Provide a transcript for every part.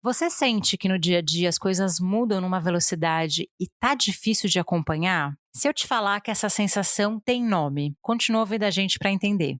Você sente que no dia a dia as coisas mudam numa velocidade e tá difícil de acompanhar? Se eu te falar que essa sensação tem nome, continua ouvindo a gente para entender.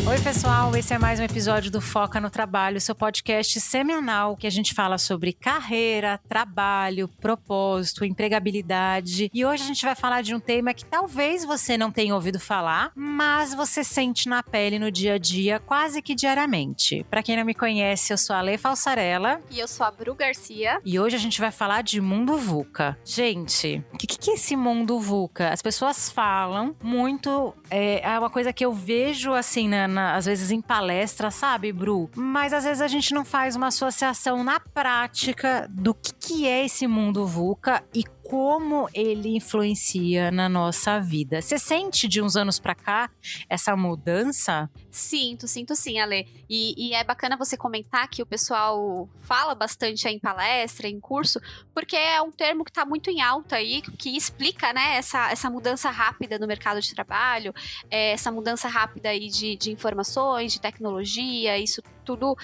Oi, pessoal, esse é mais um episódio do Foca no Trabalho, seu podcast semanal que a gente fala sobre carreira, trabalho, propósito, empregabilidade. E hoje a gente vai falar de um tema que talvez você não tenha ouvido falar, mas você sente na pele no dia a dia, quase que diariamente. Para quem não me conhece, eu sou a Lê Falsarella. E eu sou a Bru Garcia. E hoje a gente vai falar de mundo VUCA. Gente, o que é esse mundo VUCA? As pessoas falam muito, é uma coisa que eu vejo assim, às vezes em palestra, sabe, Bru? Mas às vezes a gente não faz uma associação na prática do que é esse mundo VUCA e como ele influencia na nossa vida. Você sente de uns anos pra cá essa mudança? Sinto sim, Ale. E é bacana você comentar que o pessoal fala bastante aí em palestra, em curso, porque é um termo que está muito em alta aí, que explica, né, essa mudança rápida no mercado de trabalho, essa mudança rápida aí de informações, de tecnologia, isso tudo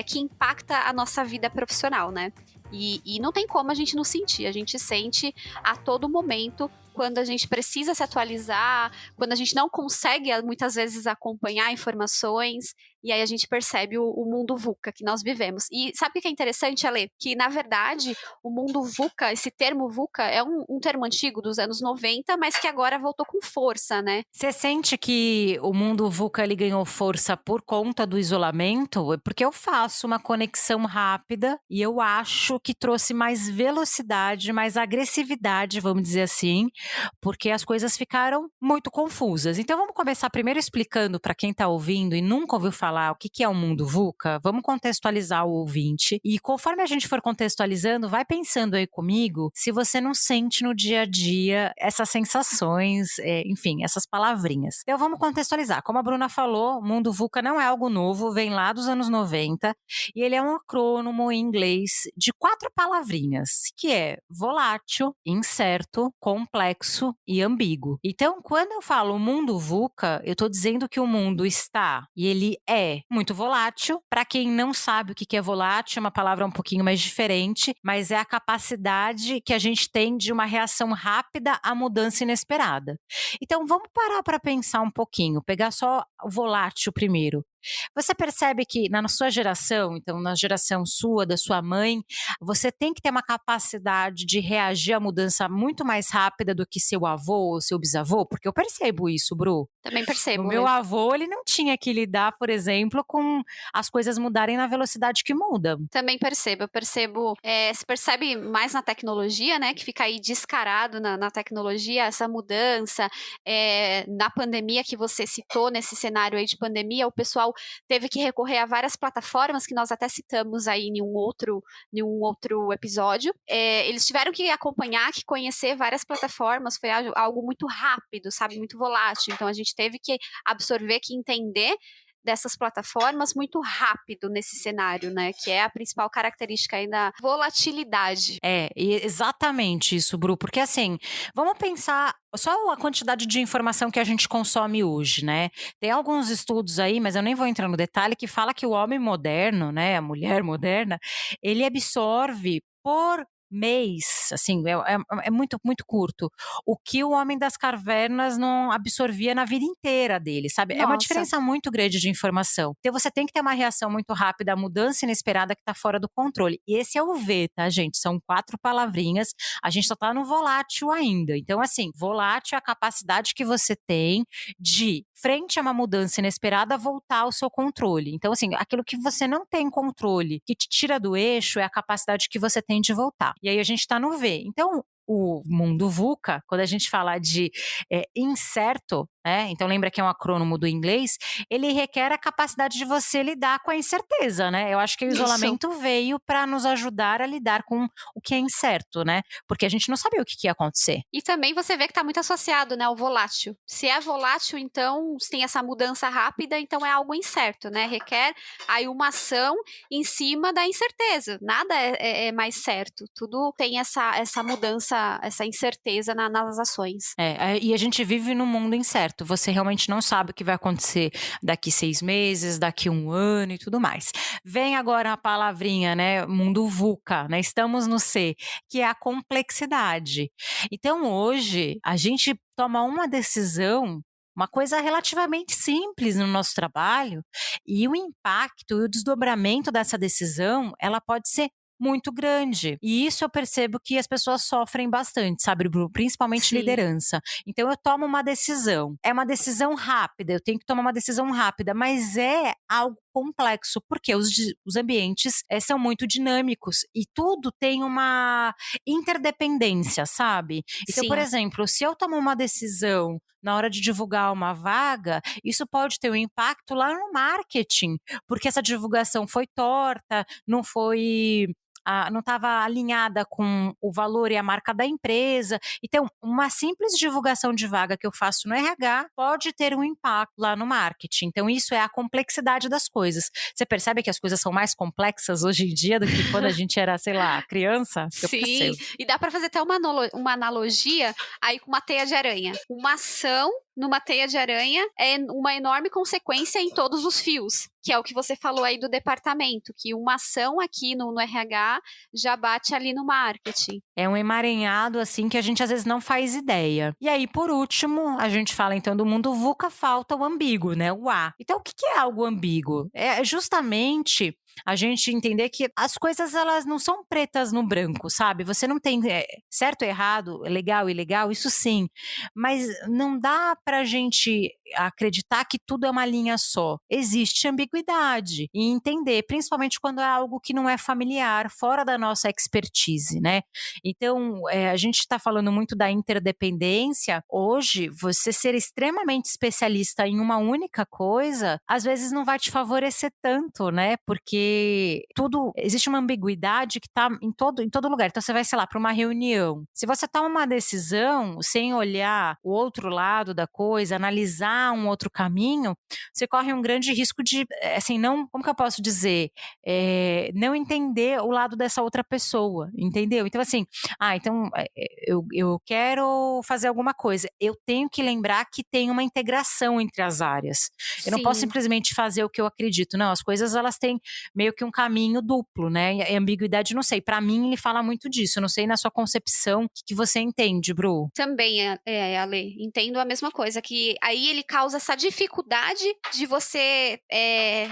que impacta a nossa vida profissional, né? E não tem como a gente não sentir, a gente sente a todo momento quando a gente precisa se atualizar, quando a gente não consegue muitas vezes acompanhar informações, e aí a gente percebe o mundo VUCA que nós vivemos. E sabe o que é interessante, Ale? Que na verdade o mundo VUCA, esse termo VUCA é um termo antigo dos anos 90, mas que agora voltou com força, né? Você sente que o mundo VUCA ele ganhou força por conta do isolamento? É porque eu faço uma conexão rápida e eu acho que trouxe mais velocidade, mais agressividade, vamos dizer assim, porque as coisas ficaram muito confusas. Então vamos começar primeiro explicando para quem está ouvindo e nunca ouviu falar o que é o mundo VUCA. Vamos contextualizar o ouvinte e conforme a gente for contextualizando, vai pensando aí comigo se você não sente no dia a dia essas sensações, enfim, essas palavrinhas. Então vamos contextualizar. Como a Bruna falou, o mundo VUCA não é algo novo, vem lá dos anos 90 e ele é um acrônimo em inglês de 4 palavrinhas, que é volátil, incerto, complexo e ambíguo. Então, quando eu falo mundo VUCA, eu estou dizendo que o mundo está e ele é muito volátil. Para quem não sabe o que é volátil, é uma palavra um pouquinho mais diferente, mas é a capacidade que a gente tem de uma reação rápida à mudança inesperada. Então, vamos parar para pensar um pouquinho, pegar só o volátil primeiro. Você percebe que na sua geração, então na geração sua, da sua mãe, você tem que ter uma capacidade de reagir à mudança muito mais rápida do que seu avô ou seu bisavô? Porque eu percebo isso, Bru. Também O percebo, meu Ale. avô, ele não tinha que lidar, por exemplo, com as coisas mudarem na velocidade que mudam. Também percebo, eu percebo, se percebe mais na tecnologia, né, que fica aí descarado na tecnologia, essa mudança, na pandemia que você citou, nesse cenário aí de pandemia, o pessoal teve que recorrer a várias plataformas que nós até citamos aí em um outro episódio. Eles tiveram que acompanhar, que conhecer várias plataformas, foi algo muito rápido, sabe, muito volátil, então a gente teve que absorver, que entender dessas plataformas muito rápido nesse cenário, né? Que é a principal característica aí da volatilidade. Exatamente isso, Bru, porque assim, vamos pensar só a quantidade de informação que a gente consome hoje, né? Tem alguns estudos aí, mas eu nem vou entrar no detalhe, que fala que o homem moderno, né, a mulher moderna, ele absorve por mês, assim, é muito, muito curto, o que o homem das cavernas não absorvia na vida inteira dele, sabe? É uma Nossa. diferença muito grande de informação. Então você tem que ter uma reação muito rápida à mudança inesperada que está fora do controle. E esse é o V, tá, gente? São 4 palavrinhas, a gente só tá no volátil ainda. Então, assim, volátil é a capacidade que você tem de, frente a uma mudança inesperada, voltar ao seu controle. Então, assim, aquilo que você não tem controle, que te tira do eixo, é a capacidade que você tem de voltar. E aí a gente tá no V. Então, o mundo VUCA, quando a gente fala de incerto, né, então lembra que é um acrônimo do inglês, ele requer a capacidade de você lidar com a incerteza, né. Eu acho que o Isso. isolamento veio para nos ajudar a lidar com o que é incerto, né, porque a gente não sabia o que ia acontecer. E também você vê que está muito associado, né, ao volátil. Se é volátil, então, se tem essa mudança rápida, então é algo incerto, né, requer aí uma ação em cima da incerteza. Nada é mais certo, tudo tem essa mudança, essa incerteza nas ações. E a gente vive num mundo incerto, você realmente não sabe o que vai acontecer daqui 6 meses, daqui 1 ano e tudo mais. Vem agora a palavrinha, né, mundo VUCA, né, estamos no C, que é a complexidade. Então hoje, a gente toma uma decisão, uma coisa relativamente simples no nosso trabalho, e o impacto e o desdobramento dessa decisão, ela pode ser muito grande. E isso eu percebo que as pessoas sofrem bastante, sabe, Bru, principalmente Sim, liderança. Então eu tomo uma decisão, é uma decisão rápida, eu tenho que tomar uma decisão rápida, mas é algo complexo, porque os ambientes, são muito dinâmicos e tudo tem uma interdependência, sabe. Então, por sim. exemplo, se eu tomo uma decisão na hora de divulgar uma vaga, isso pode ter um impacto lá no marketing, porque essa divulgação foi torta, não estava alinhada com o valor e a marca da empresa. Então, uma simples divulgação de vaga que eu faço no RH pode ter um impacto lá no marketing. Então, isso é a complexidade das coisas. Você percebe que as coisas são mais complexas hoje em dia do que quando a gente era, sei lá, criança? Eu Sim, percebo. e dá para fazer até uma analogia aí com uma teia de aranha. Uma ação numa teia de aranha é uma enorme consequência em todos os fios, que é o que você falou aí do departamento, que uma ação aqui no RH já bate ali no marketing. É um emaranhado, assim, que a gente às vezes não faz ideia. E aí, por último, a gente fala então do mundo VUCA, falta o ambíguo, né, o A. Então o que que é algo ambíguo? É justamente a gente entender que as coisas elas não são pretas no branco, sabe. Você não tem, certo ou errado, legal e ilegal, isso sim, mas não dá pra gente acreditar que tudo é uma linha só. Existe ambiguidade e entender, principalmente quando é algo que não é familiar, fora da nossa expertise, né. Então, a gente está falando muito da interdependência. Hoje, você ser extremamente especialista em uma única coisa, às vezes não vai te favorecer tanto, né? Porque tudo existe uma ambiguidade que está em todo lugar. Então, você vai, sei lá, para uma reunião. Se você toma uma decisão sem olhar o outro lado da coisa, analisar um outro caminho, você corre um grande risco de, assim, não, como que eu posso dizer? Não entender o lado dessa outra pessoa, entendeu? Então, assim, então, eu quero fazer alguma coisa, eu tenho que lembrar que tem uma integração entre as áreas. Eu não posso Sim. simplesmente fazer o que eu acredito, não, as coisas elas têm meio que um caminho duplo, né, e a ambiguidade não sei, pra mim ele fala muito disso, eu não sei na sua concepção, o que que você entende, Bru? Também, Ale, entendo a mesma coisa, que aí ele causa essa dificuldade de você,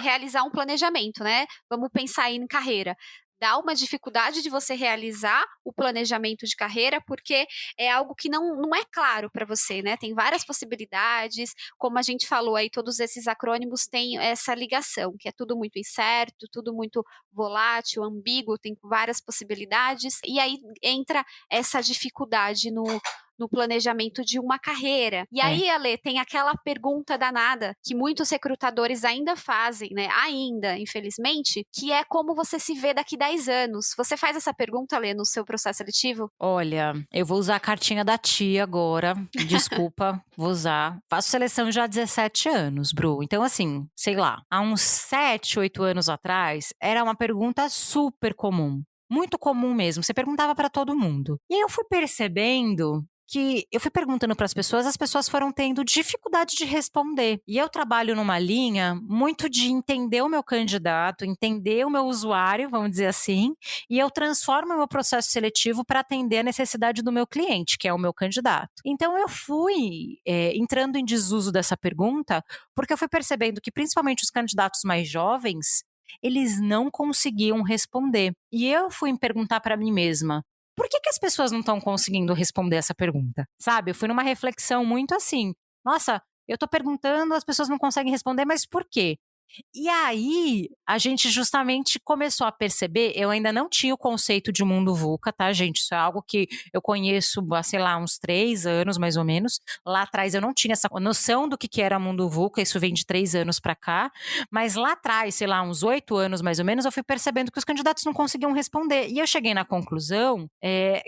realizar um planejamento, né. Vamos pensar aí em carreira. Dá uma dificuldade de você realizar o planejamento de carreira, porque é algo que não é claro para você, né, tem várias possibilidades, como a gente falou aí, todos esses acrônimos têm essa ligação, que é tudo muito incerto, tudo muito volátil, ambíguo, tem várias possibilidades, e aí entra essa dificuldade no planejamento de uma carreira. E É. aí, Ale, tem aquela pergunta danada que muitos recrutadores ainda fazem, né? Ainda, infelizmente, que é como você se vê daqui 10 anos. Você faz essa pergunta, Ale, no seu processo seletivo? Olha, eu vou usar a cartinha da tia agora, desculpa, vou usar. Faço seleção já há 17 anos, Bru. Então, assim, sei lá, há uns 7, 8 anos atrás, era uma pergunta super comum. Muito comum mesmo, você perguntava para todo mundo. E aí eu fui percebendo que eu fui perguntando para as pessoas foram tendo dificuldade de responder. E eu trabalho numa linha muito de entender o meu candidato, entender o meu usuário, vamos dizer assim, e eu transformo o meu processo seletivo para atender a necessidade do meu cliente, que é o meu candidato. Então eu fui entrando em desuso dessa pergunta, porque eu fui percebendo que principalmente os candidatos mais jovens, eles não conseguiam responder. E eu fui me perguntar para mim mesma, por que que as pessoas não estão conseguindo responder essa pergunta? Sabe, eu fui numa reflexão muito assim, nossa, eu estou perguntando, as pessoas não conseguem responder, mas por quê? E aí, a gente justamente começou a perceber, eu ainda não tinha o conceito de mundo VUCA, tá, gente? Isso é algo que eu conheço há, sei lá, uns 3 anos, mais ou menos. Lá atrás eu não tinha essa noção do que era mundo VUCA, isso vem de 3 anos para cá. Mas lá atrás, sei lá, uns 8 anos mais ou menos, eu fui percebendo que os candidatos não conseguiam responder. E eu cheguei na conclusão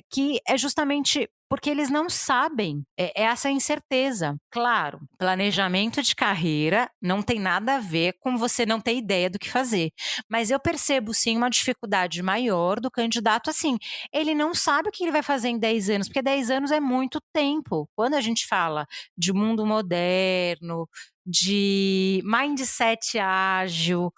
que é justamente porque eles não sabem, é essa incerteza. Claro, planejamento de carreira não tem nada a ver com você não ter ideia do que fazer, mas eu percebo sim uma dificuldade maior do candidato, assim, ele não sabe o que ele vai fazer em 10 anos, porque 10 anos é muito tempo. Quando a gente fala de mundo moderno, de mindset ágil,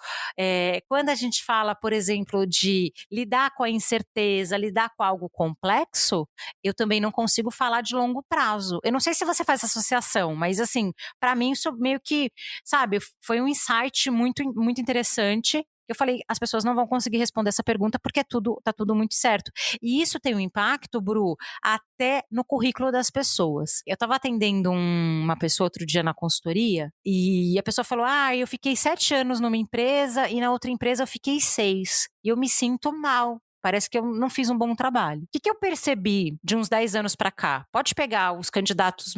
quando a gente fala, por exemplo, de lidar com a incerteza, lidar com algo complexo, eu também não consigo falar de longo prazo. Eu não sei se você faz essa associação, mas assim, para mim isso meio que, sabe, foi um insight muito interessante. Eu falei, as pessoas não vão conseguir responder essa pergunta porque tá tudo muito certo. E isso tem um impacto, Bru, até no currículo das pessoas. Eu estava atendendo uma pessoa outro dia na consultoria e a pessoa falou: "Ah, eu fiquei 7 anos numa empresa e na outra empresa eu fiquei 6 e eu me sinto mal. Parece que eu não fiz um bom trabalho". O que que eu percebi de uns 10 anos para cá? Pode pegar os candidatos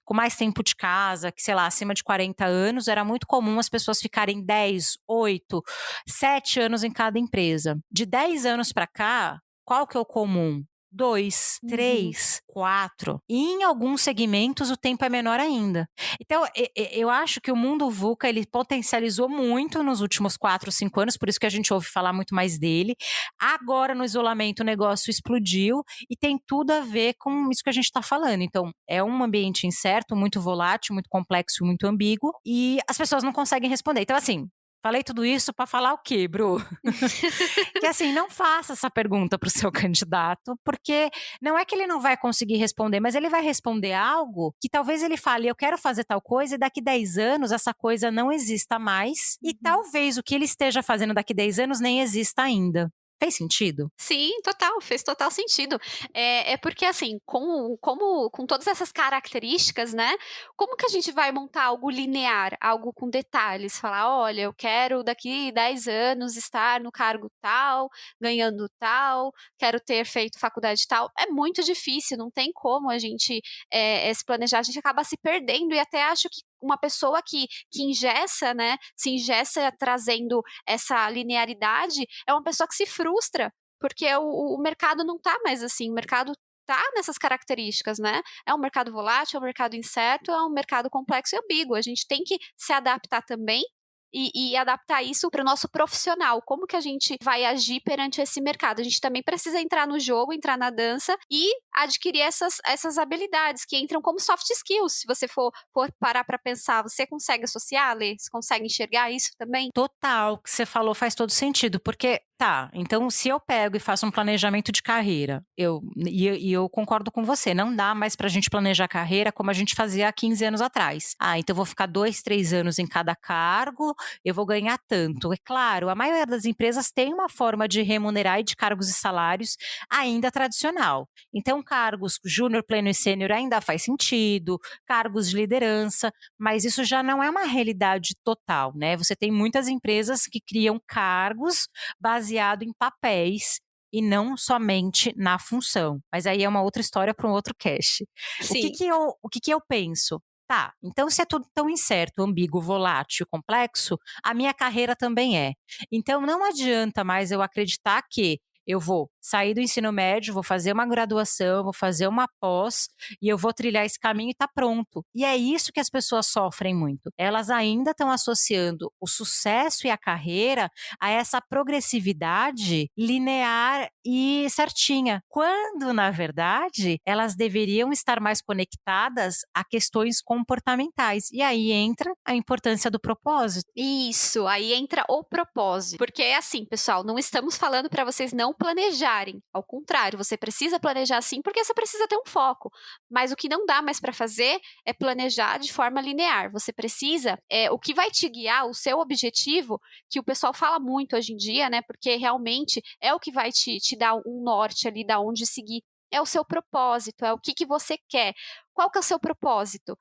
com mais tempo de casa, que sei lá, acima de 40 anos, era muito comum as pessoas ficarem 10, 8, 7 anos em cada empresa. De 10 anos para cá, qual que é o comum? 2, Uhum. 3, 4. E em alguns segmentos o tempo é menor ainda. Então, eu acho que o mundo VUCA ele potencializou muito nos últimos 4, 5 anos, por isso que a gente ouve falar muito mais dele. Agora, no isolamento, o negócio explodiu e tem tudo a ver com isso que a gente está falando. Então, é um ambiente incerto, muito volátil, muito complexo, muito ambíguo, e as pessoas não conseguem responder. Então, assim, falei tudo isso para falar o quê, Bru? Que assim, não faça essa pergunta para o seu candidato, porque não é que ele não vai conseguir responder, mas ele vai responder algo que talvez ele fale, eu quero fazer tal coisa, e daqui 10 anos essa coisa não exista mais, e Uhum. talvez o que ele esteja fazendo daqui 10 anos nem exista ainda. Fez sentido? Sim, total, fez total sentido. É porque assim, com todas essas características, né, como que a gente vai montar algo linear, algo com detalhes? Falar: "Olha, eu quero daqui 10 anos estar no cargo tal, ganhando tal, quero ter feito faculdade tal". É muito difícil, não tem como a gente, se planejar, a gente acaba se perdendo e até acho que uma pessoa que engessa, né, se engessa trazendo essa linearidade, é uma pessoa que se frustra, porque o mercado não está mais assim, o mercado está nessas características, né. É um mercado volátil, é um mercado incerto, é um mercado complexo e ambíguo, a gente tem que se adaptar também e adaptar isso para o nosso profissional. Como que a gente vai agir perante esse mercado? A gente também precisa entrar no jogo, entrar na dança e adquirir essas habilidades que entram como soft skills. Se você for parar para pensar, você consegue associar, Lê? Você consegue enxergar isso também? Total, o que você falou faz todo sentido, porque tá, então se eu pego e faço um planejamento de carreira, eu concordo com você, não dá mais pra gente planejar carreira como a gente fazia há 15 anos atrás. Ah, então eu vou ficar 2, 3 anos em cada cargo, eu vou ganhar tanto. É claro, a maioria das empresas tem uma forma de remunerar e de cargos e salários ainda tradicional. Então cargos júnior, pleno e sênior ainda faz sentido, cargos de liderança, mas isso já não é uma realidade total, né? Você tem muitas empresas que criam cargos baseado em papéis e não somente na função. Mas aí é uma outra história para um outro cast. Sim. O que que eu penso? Tá, então se é tudo tão incerto, ambíguo, volátil, complexo, a minha carreira também é. Então não adianta mais eu acreditar que eu vou sair do ensino médio, vou fazer uma graduação, vou fazer uma pós e eu vou trilhar esse caminho e tá pronto. E é isso que as pessoas sofrem muito. Elas ainda estão associando o sucesso e a carreira a essa progressividade linear e certinha, quando na verdade elas deveriam estar mais conectadas a questões comportamentais. E aí entra a importância do propósito. Isso, aí entra o propósito. Porque é assim, pessoal, não estamos falando para vocês não planejarem. Ao contrário, você precisa planejar sim, porque você precisa ter um foco. Mas o que não dá mais para fazer é planejar de forma linear. Você precisa, o que vai te guiar, o seu objetivo, que o pessoal fala muito hoje em dia, né? Porque realmente é o que vai te dar um norte ali, da onde seguir. É o seu propósito, é o que você quer. Qual que é o seu propósito?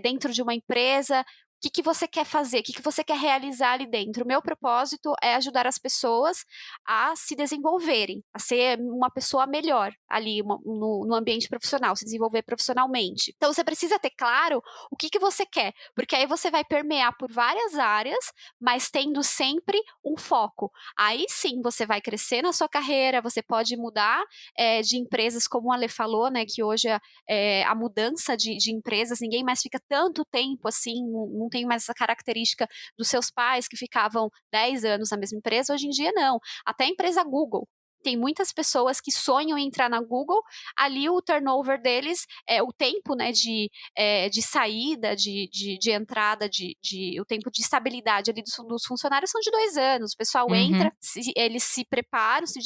Dentro de uma empresa, que você quer fazer? O que você quer realizar ali dentro? O meu propósito é ajudar as pessoas a se desenvolverem, a ser uma pessoa melhor ali no ambiente profissional, se desenvolver profissionalmente. Então você precisa ter claro o que você quer, porque aí você vai permear por várias áreas, mas tendo sempre um foco. Aí sim você vai crescer na sua carreira, você pode mudar de empresas, como a Ale falou, né, que hoje a mudança de empresas, ninguém mais fica tanto tempo assim, não tem mais essa característica dos seus pais que ficavam 10 anos na mesma empresa, hoje em dia não. Até a empresa Google. Tem muitas pessoas que sonham em entrar na Google, ali o turnover deles, o tempo, né, de saída, de entrada, o tempo de estabilidade ali dos funcionários são de 2 anos. O pessoal Uhum. entra, eles se preparam, se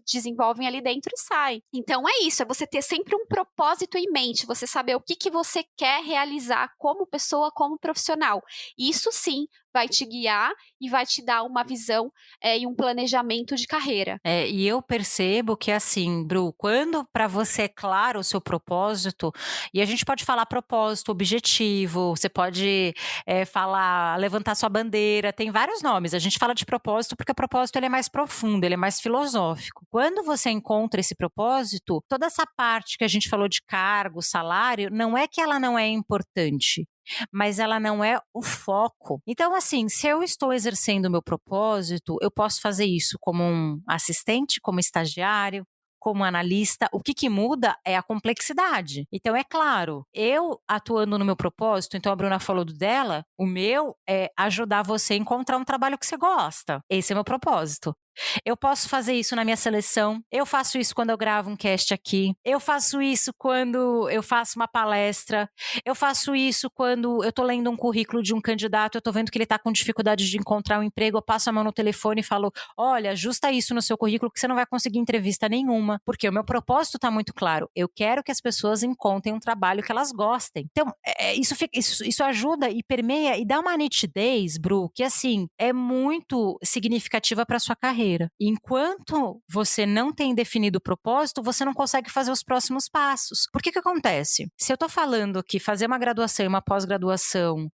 desenvolvem ali dentro e saem. Então é isso, é você ter sempre um propósito em mente, você saber o que você quer realizar como pessoa, como profissional. Isso sim vai te guiar e vai te dar uma visão e um planejamento de carreira. E eu percebo que assim, Bru, quando para você é claro o seu propósito, e a gente pode falar propósito, objetivo, você pode, falar levantar sua bandeira, tem vários nomes, a gente fala de propósito, porque o propósito ele é mais profundo, ele é mais filosófico. Quando você encontra esse propósito, toda essa parte que a gente falou de cargo, salário, não é que ela não é importante, mas ela não é o foco. Então, assim, se eu estou exercendo o meu propósito, eu posso fazer isso como um assistente, como estagiário, como analista, o que muda é a complexidade. Então, é claro, eu atuando no meu propósito, então a Bruna falou do dela, o meu é ajudar você a encontrar um trabalho que você gosta. Esse é o meu propósito. Eu posso fazer isso na minha seleção, eu faço isso quando eu gravo um cast aqui, eu faço isso quando eu faço uma palestra, eu faço isso quando eu tô lendo um currículo de um candidato, eu tô vendo que ele tá com dificuldade de encontrar um emprego, eu passo a mão no telefone e falo: "Olha, ajusta isso no seu currículo que você não vai conseguir entrevista nenhuma", porque o meu propósito tá muito claro, eu quero que as pessoas encontrem um trabalho que elas gostem. Então, isso ajuda e permeia e dá uma nitidez, Bru, que assim, é muito significativa para sua carreira. Enquanto você não tem definido o propósito, você não consegue fazer os próximos passos. Por que acontece? Se eu tô falando que fazer uma graduação e uma pós-graduação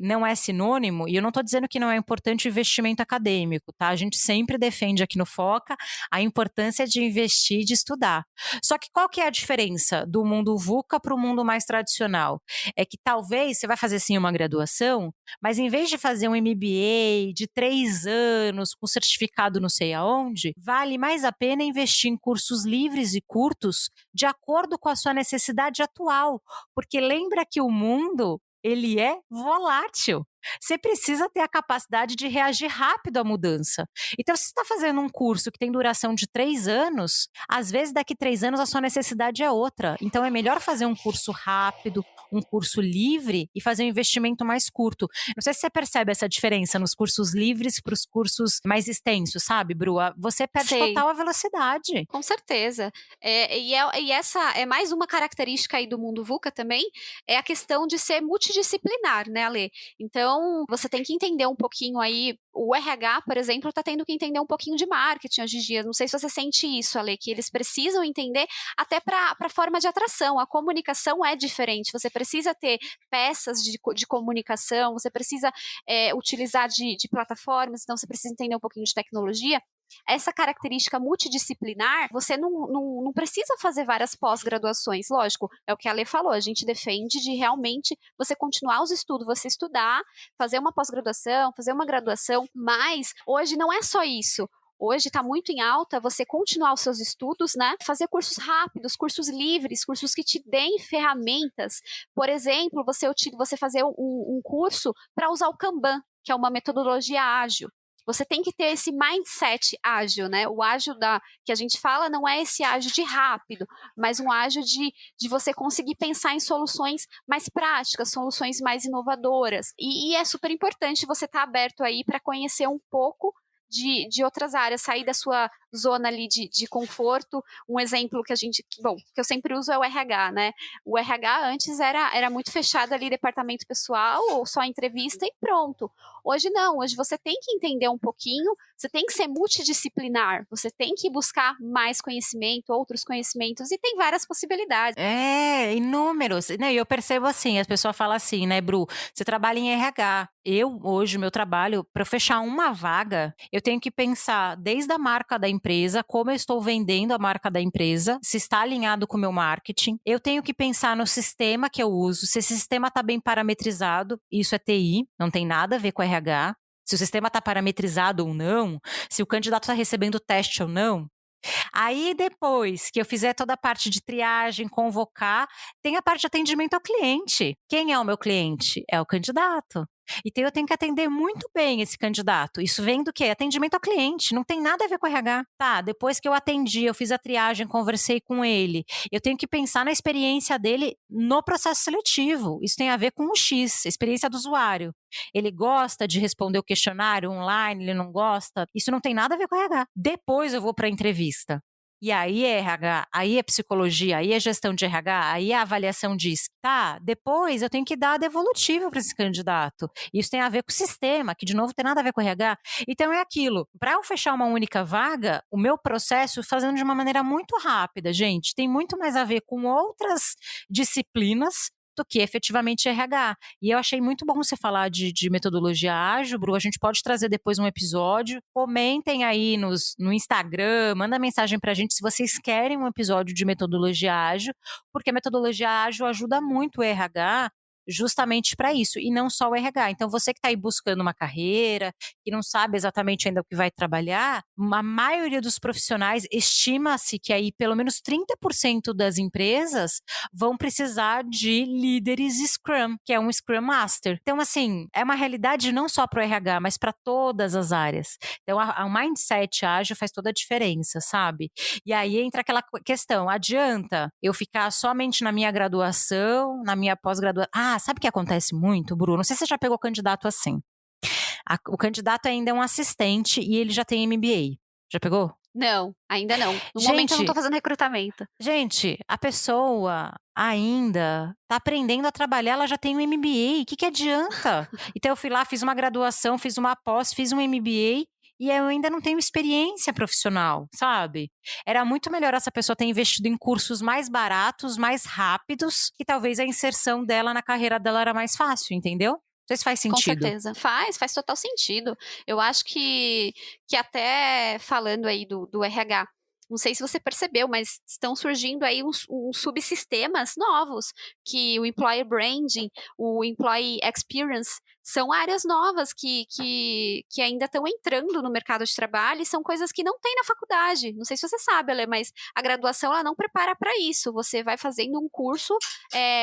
não é sinônimo, e eu não tô dizendo que não é importante o investimento acadêmico, tá? A gente sempre defende aqui no Foca a importância de investir e de estudar. Só que qual que é a diferença do mundo VUCA para o mundo mais tradicional? É que talvez você vai fazer sim uma graduação, mas em vez de fazer um MBA de 3 anos, com certificado não sei aonde, vale mais a pena investir em cursos livres e curtos de acordo com a sua necessidade atual, porque lembra que o mundo ele é volátil. Você precisa ter a capacidade de reagir rápido à mudança. Então, se você está fazendo um curso que tem duração de 3 anos, às vezes daqui 3 anos a sua necessidade é outra. Então, é melhor fazer um curso rápido, um curso livre e fazer um investimento mais curto. Não sei se você percebe essa diferença nos cursos livres para os cursos mais extensos, sabe, Bru? Você perde Sei. total a velocidade. Com certeza. E essa é mais uma característica aí do mundo VUCA também, é a questão de ser multidisciplinar, né, Ale? Então, você tem que entender um pouquinho aí, o RH, por exemplo, está tendo que entender um pouquinho de marketing hoje em dia. Não sei se você sente isso, Ale, que eles precisam entender até para a forma de atração. A comunicação é diferente. Você precisa ter peças de comunicação, você precisa utilizar de plataformas, então você precisa entender um pouquinho de tecnologia. Essa característica multidisciplinar, você não precisa fazer várias pós-graduações, lógico, é o que a Lê falou, a gente defende de realmente você continuar os estudos, você estudar, fazer uma pós-graduação, fazer uma graduação, mas hoje não é só isso. Hoje está muito em alta você continuar os seus estudos, né? Fazer cursos rápidos, cursos livres, cursos que te deem ferramentas. Por exemplo, você fazer um curso para usar o Kanban, que é uma metodologia ágil. Você tem que ter esse mindset ágil, né? O ágil que a gente fala não é esse ágil de rápido, mas um ágil de você conseguir pensar em soluções mais práticas, soluções mais inovadoras. E é super importante você estar aberto aí para conhecer um pouco de outras áreas, sair da sua zona ali de conforto. Um exemplo que eu sempre uso é o RH, né? O RH antes era muito fechado ali, departamento pessoal, ou só entrevista e pronto. Hoje não, hoje você tem que entender um pouquinho, você tem que ser multidisciplinar, você tem que buscar mais conhecimento, outros conhecimentos, e tem várias possibilidades. É, inúmeros. Né, e eu percebo assim, as pessoas falam assim, né, Bru, você trabalha em RH. Eu, hoje, o meu trabalho, para eu fechar uma vaga, eu tenho que pensar desde a marca da empresa, como eu estou vendendo a marca da empresa, se está alinhado com o meu marketing. Eu tenho que pensar no sistema que eu uso, se esse sistema está bem parametrizado, isso é TI, não tem nada a ver com RH. Se o sistema está parametrizado ou não, se o candidato está recebendo teste ou não. Aí depois que eu fizer toda a parte de triagem, convocar, tem a parte de atendimento ao cliente. Quem é o meu cliente? É o candidato. Então eu tenho que atender muito bem esse candidato. Isso vem do quê? Atendimento ao cliente, não tem nada a ver com RH. Tá, depois que eu atendi, eu fiz a triagem, conversei com ele, eu tenho que pensar na experiência dele no processo seletivo. Isso tem a ver com o X, experiência do usuário. Ele gosta de responder o questionário online, ele não gosta? Isso não tem nada a ver com RH. Depois eu vou para a entrevista. E aí é RH, aí é psicologia, aí é gestão de RH, aí a avaliação diz, tá, depois eu tenho que dar a devolutiva para esse candidato. Isso tem a ver com o sistema, que de novo tem nada a ver com o RH. Então é aquilo, para eu fechar uma única vaga, o meu processo fazendo de uma maneira muito rápida, gente, tem muito mais a ver com outras disciplinas do que efetivamente RH. E eu achei muito bom você falar de metodologia ágil, Bru. A gente pode trazer depois um episódio. Comentem aí no Instagram, manda mensagem pra gente se vocês querem um episódio de metodologia ágil, porque a metodologia ágil ajuda muito o RH justamente para isso, e não só o RH. Então, você que está aí buscando uma carreira, que não sabe exatamente ainda o que vai trabalhar, a maioria dos profissionais estima-se que aí pelo menos 30% das empresas vão precisar de líderes Scrum, que é um Scrum Master. Então, assim, é uma realidade não só para o RH, mas para todas as áreas. Então, o mindset ágil faz toda a diferença, sabe? E aí entra aquela questão: adianta eu ficar somente na minha graduação, na minha pós-graduação? Ah, sabe o que acontece muito, Bruno? Não sei se você já pegou candidato assim. O candidato ainda é um assistente e ele já tem MBA. Já pegou? Não, ainda não. No momento eu não Gente, estou fazendo recrutamento. gente, a pessoa ainda tá aprendendo a trabalhar, ela já tem um MBA, que adianta? Então eu fui lá, fiz uma graduação, fiz uma pós, fiz um MBA e eu ainda não tenho experiência profissional, sabe? Era muito melhor essa pessoa ter investido em cursos mais baratos, mais rápidos, que talvez a inserção dela na carreira dela era mais fácil, entendeu? Não sei se faz Com sentido. certeza. Faz total sentido. Eu acho que até falando aí do RH, não sei se você percebeu, mas estão surgindo aí uns subsistemas novos, que o Employer Branding, o Employee Experience, são áreas novas que ainda estão entrando no mercado de trabalho e são coisas que não tem na faculdade. Não sei se você sabe, Ale, mas a graduação ela não prepara para isso. Você vai fazendo um curso,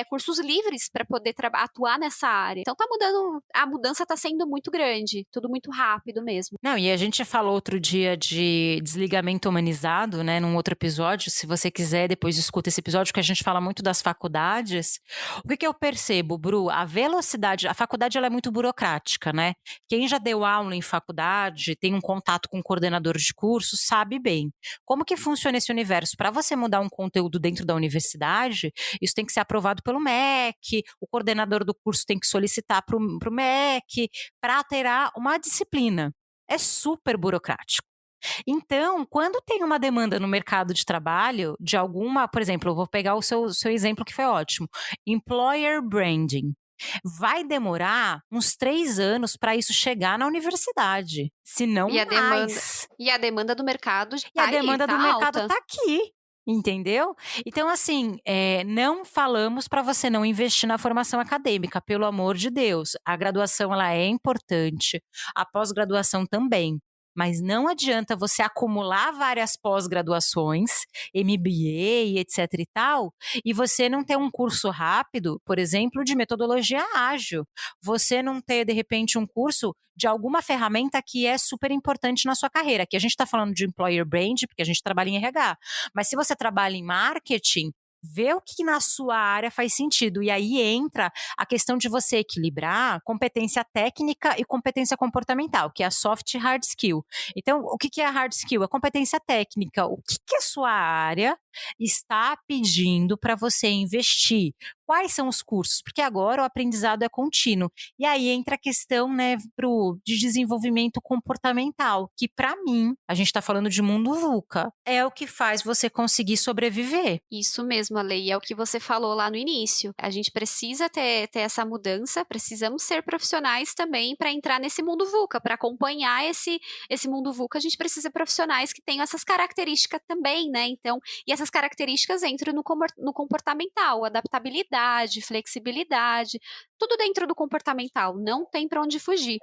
cursos livres para poder atuar nessa área. Então tá mudando, a mudança está sendo muito grande, tudo muito rápido mesmo. Não, e a gente falou outro dia de desligamento humanizado, né, num outro episódio. Se você quiser, depois escuta esse episódio, que a gente fala muito das faculdades. O que eu percebo, Bru? A velocidade, a faculdade ela é muito burocrática, né? Quem já deu aula em faculdade, tem um contato com o coordenador de curso, sabe bem. Como que funciona esse universo? Para você mudar um conteúdo dentro da universidade, isso tem que ser aprovado pelo MEC, o coordenador do curso tem que solicitar para o MEC, para alterar uma disciplina. É super burocrático. Então, quando tem uma demanda no mercado de trabalho, de alguma, por exemplo, eu vou pegar o seu exemplo que foi ótimo, employer branding. Vai demorar uns 3 anos para isso chegar na universidade, se não E a demanda, mais. e a demanda do mercado E a está aí, demanda está do mercado alta. está aqui, entendeu? Então, assim, não falamos para você não investir na formação acadêmica, pelo amor de Deus. A graduação ela é importante, a pós-graduação também. Mas não adianta você acumular várias pós-graduações, MBA, etc e tal, e você não ter um curso rápido, por exemplo, de metodologia ágil. Você não ter, de repente, um curso de alguma ferramenta que é super importante na sua carreira. Aqui a gente está falando de employer brand, porque a gente trabalha em RH. Mas se você trabalha em marketing, vê o que na sua área faz sentido. E aí entra a questão de você equilibrar competência técnica e competência comportamental, que é a soft e hard skill. Então, o que é a hard skill? A competência técnica. O que a sua área está pedindo para você investir? Quais são os cursos? Porque agora o aprendizado é contínuo. E aí entra a questão, né, de desenvolvimento comportamental, que para mim, a gente está falando de mundo VUCA, é o que faz você conseguir sobreviver. Isso mesmo, Ale, e é o que você falou lá no início. A gente precisa ter essa mudança, precisamos ser profissionais também para entrar nesse mundo VUCA, para acompanhar esse mundo VUCA, a gente precisa de profissionais que tenham essas características também, né? Então, e essas características entram no comportamental, adaptabilidade, flexibilidade, tudo dentro do comportamental, não tem para onde fugir.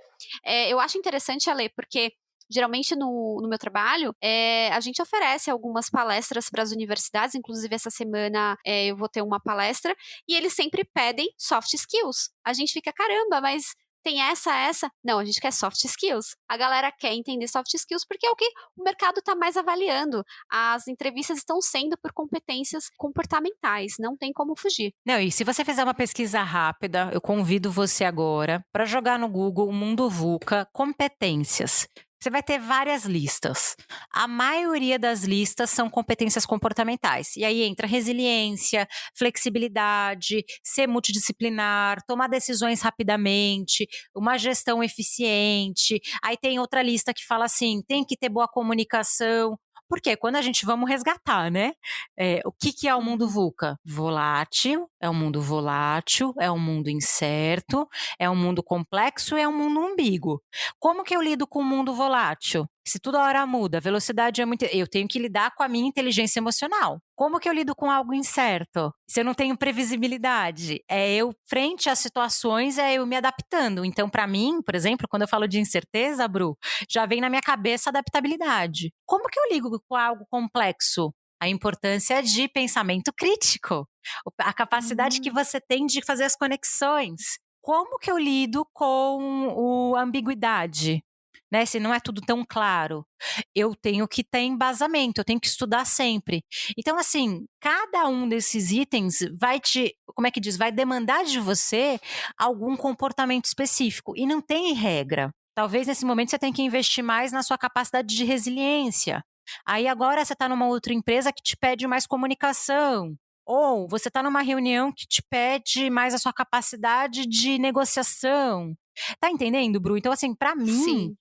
Eu acho interessante, Ale, porque geralmente no meu trabalho, a gente oferece algumas palestras para as universidades, inclusive essa semana eu vou ter uma palestra, e eles sempre pedem soft skills. A gente fica, caramba, mas tem essa? Não, a gente quer soft skills. A galera quer entender soft skills porque é o que o mercado está mais avaliando. As entrevistas estão sendo por competências comportamentais, não tem como fugir. Não, e se você fizer uma pesquisa rápida, eu convido você agora para jogar no Google Mundo VUCA competências. Você vai ter várias listas. A maioria das listas são competências comportamentais. E aí entra resiliência, flexibilidade, ser multidisciplinar, tomar decisões rapidamente, uma gestão eficiente. Aí tem outra lista que fala assim: tem que ter boa comunicação. Porque quando a gente vamos resgatar, né? O que é o mundo VUCA? Volátil, é um mundo volátil, é um mundo incerto, é um mundo complexo, é um mundo ambíguo. Como que eu lido com o mundo volátil? Se toda hora muda, a velocidade é muito. Eu tenho que lidar com a minha inteligência emocional. Como que eu lido com algo incerto? Se eu não tenho previsibilidade, eu, frente às situações, eu me adaptando. Então, para mim, por exemplo, quando eu falo de incerteza, Bru, já vem na minha cabeça a adaptabilidade. Como que eu lido com algo complexo? A importância de pensamento crítico, a capacidade que você tem de fazer as conexões. Como que eu lido com a ambiguidade? Né, se não é tudo tão claro, eu tenho que ter embasamento, eu tenho que estudar sempre. Então, assim, cada um desses itens vai demandar de você algum comportamento específico e não tem regra. Talvez nesse momento você tenha que investir mais na sua capacidade de resiliência. Aí agora você está numa outra empresa que te pede mais comunicação. Ou você está numa reunião que te pede mais a sua capacidade de negociação. Tá entendendo, Bru? Então, assim, para mim, Sim.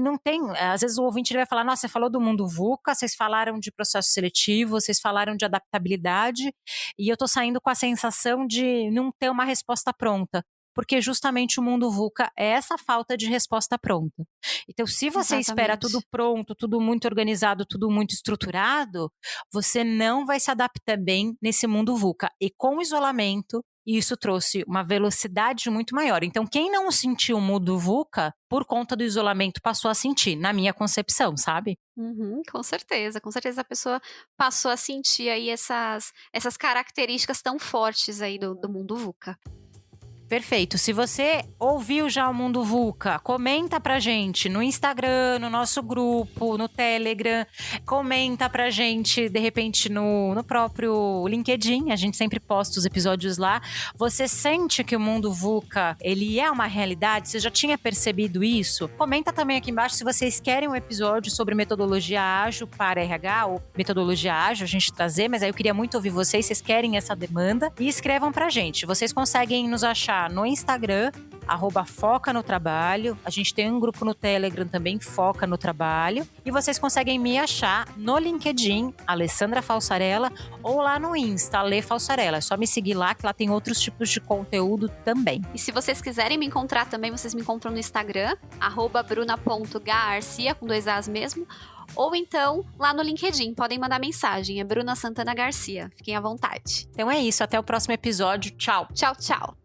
não tem. Às vezes o ouvinte vai falar: nossa, você falou do mundo VUCA, vocês falaram de processo seletivo, vocês falaram de adaptabilidade, e eu tô saindo com a sensação de não ter uma resposta pronta. Porque justamente o mundo VUCA é essa falta de resposta pronta. Então, se você espera Exatamente. tudo pronto, tudo muito organizado, tudo muito estruturado, você não vai se adaptar bem nesse mundo VUCA. E com o isolamento, isso trouxe uma velocidade muito maior. Então, quem não sentiu o mundo VUCA, por conta do isolamento, passou a sentir, na minha concepção, sabe? Uhum, com certeza a pessoa passou a sentir aí essas características tão fortes aí do mundo VUCA. Perfeito. Se você ouviu já o Mundo VUCA, comenta pra gente no Instagram, no nosso grupo, no Telegram. Comenta pra gente, de repente, no próprio LinkedIn. A gente sempre posta os episódios lá. Você sente que o Mundo VUCA, ele é uma realidade? Você já tinha percebido isso? Comenta também aqui embaixo se vocês querem um episódio sobre metodologia ágil para RH ou metodologia ágil a gente trazer, mas aí eu queria muito ouvir vocês querem essa demanda. E escrevam pra gente. Vocês conseguem nos achar no Instagram, @Foca no Trabalho. A gente tem um grupo no Telegram também, Foca no Trabalho. E vocês conseguem me achar no LinkedIn, Alessandra Falsarella, ou lá no Insta, Ale Falsarella. É só me seguir lá, que lá tem outros tipos de conteúdo também. E se vocês quiserem me encontrar também, vocês me encontram no Instagram, @bruna.garcia, com 2 As mesmo. Ou então, lá no LinkedIn, podem mandar mensagem, é Bruna Santana Garcia. Fiquem à vontade. Então é isso, até o próximo episódio. Tchau! Tchau, tchau!